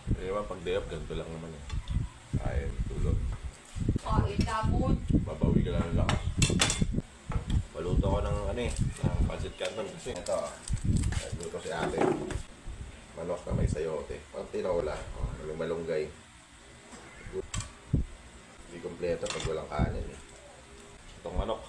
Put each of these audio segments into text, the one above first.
Hindi naman pag day off, ganito lang naman eh. Kain, tulog. Tapon. Babawi ka lang ng lakas. Paluto ko ng ano eh, ng pancit canton kasi ito ah. Nagluto si ate. Manok na may sayote. Pang tinola. Oh, malunggay. Hindi kompleto pag walang kanin eh. Itong manok.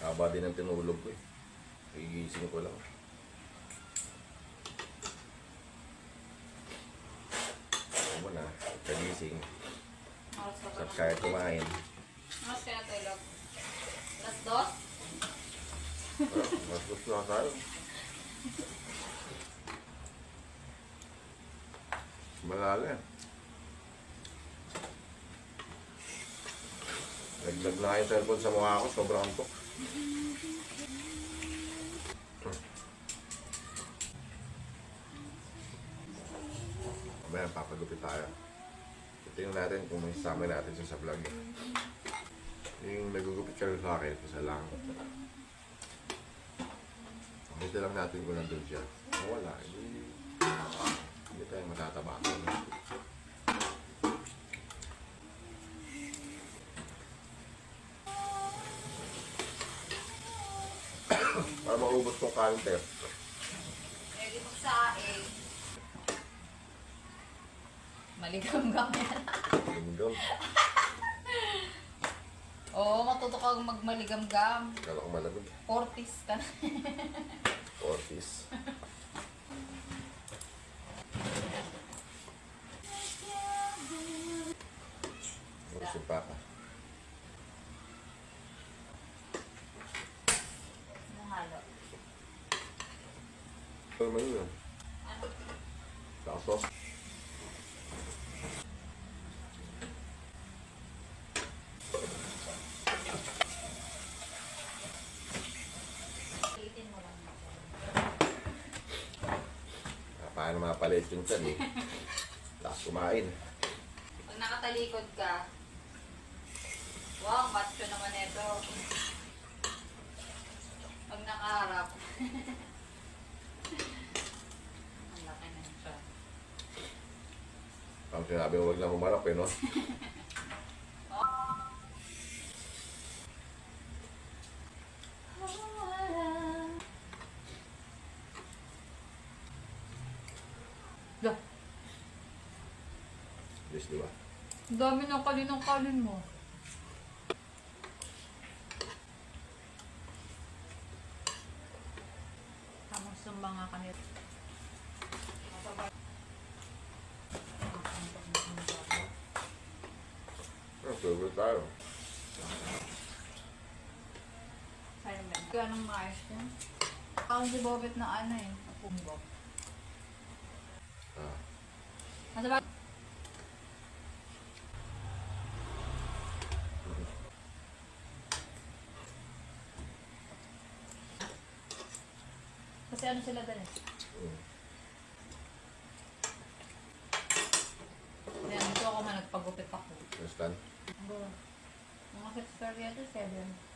Haba din ang tinulog ko eh. Igising ko lang. Ano na, kagising. Sarap kaya kumain. Mas kaya tulog. Alas 2? Mas gusto na tayo. Malaga. Naglag na yung cellphone sa mukha ko, sobrang antok. Mamaya, papagupit tayo. Tingnan natin kung may sasama natin siya sa vlog. Yung nagugupit ka rin sa akin, isa lang. Pakita lang natin kung nandun siya. Kung wala, hindi tayo matataba. Para maubos kong kanin, Pwede magsaing. Maligam-gam yan. Lingdong. Oo, matuto kang magmaligam-gam. Kala ko malagod. 40s ka na. Ortiz. Urusin pa ka. Nahalo. Ano naman yun? Ano? Sauce. Itin mo lang. Paano mapalit yung chan eh. Tapos kumain. Pag nakatalikod ka, wow, macho naman ito. Pag nakaharap, ang laki na siya. Ang sinabi mo, wag lang humarap eh, no? Yeah. Yes, di ba? Ang dami ng kalin mo. Tamang sa mga kanit. Favorite tayo. Ayun ba? Ganong maayos yan. Parang si Bobet na ano eh. Pumbo. Ah. Nasa ba? Kasi ano sila doon eh. Kaya dito ako man nagpagupit ako. Understand? Mga 6:30 ito, 7.